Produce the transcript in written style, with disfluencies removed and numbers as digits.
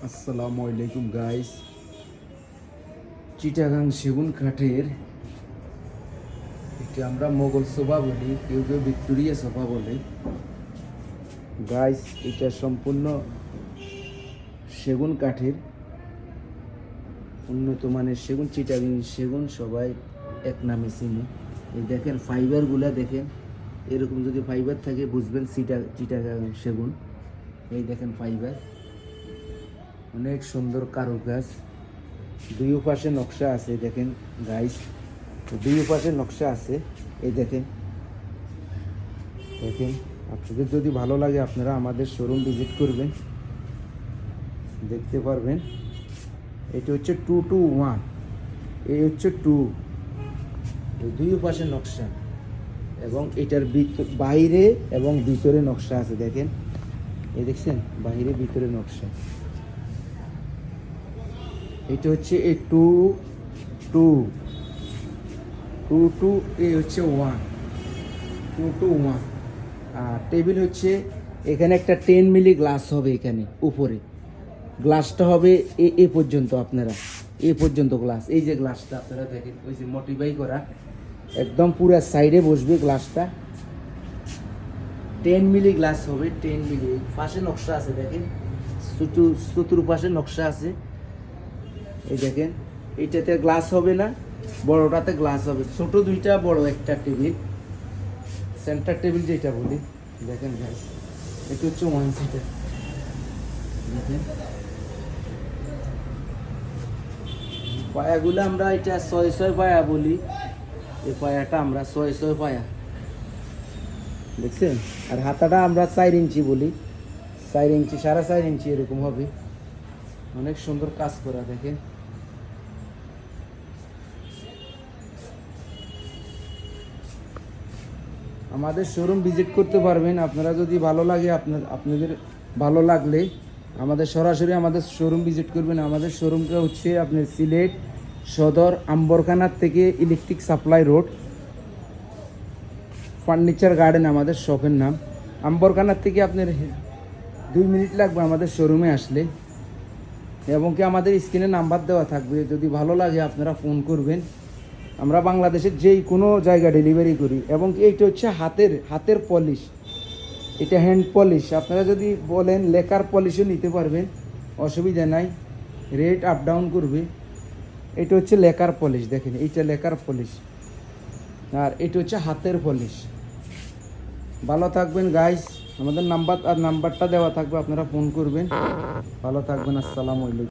আসসালামু আলাইকুম গাইস। চিটাগাং সেগুন কাঠের এটা আমরা মোগল সোফা বলি, কেউ কেউ ভিক্টোরিয়া সোফা বলে। গাইস, এটা সম্পূর্ণ সেগুন কাঠের, উন্নত মানের সেগুন, চিটাগাং সেগুন সবাই এক নামে চিনি। এই দেখেন ফাইবারগুলা দেখেন, এরকম যদি ফাইবার থাকে বুঝবেন চিটাগাং সেগুন। এই দেখেন ফাইবার, অনেক সুন্দর কারুকাজ, দুই পাশে নকশা আছে দেখেন গাইস, দুই পাশে নকশা আছে। এই দেখেন দেখেন আপনাদের যদি ভালো লাগে আপনারা আমাদের শোরুম ভিজিট করবেন, দেখতে পারবেন। এটা হচ্ছে 2-1, এই হচ্ছে 2, এই দুই পাশে নকশা এবং এটার বাইরে এবং ভিতরে নকশা আছে দেখেন। এই দেখছেন বাইরে ভিতরে নকশা। এটা হচ্ছে এই 2-2, এই হচ্ছে 1, 2-1। আর টেবিল হচ্ছে এখানে একটা 10 মিলি গ্লাস হবে, এখানে উপরে গ্লাসটা হবে এ পর্যন্ত, আপনারা এ পর্যন্ত গ্লাস, এই যে গ্লাসটা আপনারা দেখেন, ওই যে মোটিফাই করা একদম পুরো সাইডে বসবে গ্লাসটা। 10 মিলি গ্লাস হবে, 10 মিলি। পাশে নকশা আছে দেখেন, চতুর্পাশে নকশা আছে। এই দেখেন এইটাতে গ্লাস হবে না, বড়টাতে গ্লাস হবে। ছোট দুইটা, বড় একটা টেবিল, সেন্টার টেবিল যেটা বলি। দেখেন গাইস, এটা হচ্ছে 1 সিটার। দেখেন পায়াগুলো আমরা এটা 6 পায়া বলি, এই পায়াটা আমরা 6 পায়া, দেখছেন। আর হাতাটা আমরা 4 ইঞ্চি বলি, 4 ইঞ্চি, 4.5 ইঞ্চি এরকম হবে। অনেক সুন্দর কাজ করা দেখেন। আমাদের শোরুম ভিজিট করতে পারবেন আপনারা, যদি ভালো লাগে আপনাদের ভালো লাগলে আমাদের সরাসরি আমাদের শোরুম ভিজিট করবেন। আমাদের শোরুমটা হচ্ছে আপনার সিলেট সদর আম্বরখানার থেকে electric supply road, furniture garden আমাদের শপের নাম। আম্বরখানার থেকে আপনার 2 মিনিট লাগবে আমাদের শোরুমে আসলে, এবং কি আমাদের স্ক্রিনে নাম্বার দেওয়া থাকবে, যদি ভালো লাগে আপনারা ফোন করবেন। আমরা বাংলাদেশের যেই কোনো জায়গা ডেলিভারি করি। এবং কি এইটা হচ্ছে হাতের পলিশ, এটা হ্যান্ড পলিশ। আপনারা যদি বলেন লেকার পলিশও নিতে পারবেন, অসুবিধা নাই, রেট আপ ডাউন করবে। এটা হচ্ছে লেকার পলিশ, দেখেন এইটা লেকার পলিশ, আর এটা হচ্ছে হাতের পলিশ। ভালো থাকবেন গাইস, আমাদের নাম্বারটা দেওয়া থাকবে, আপনারা ফোন করবেন। ভালো থাকবেন, আসসালামু আলাইকুম।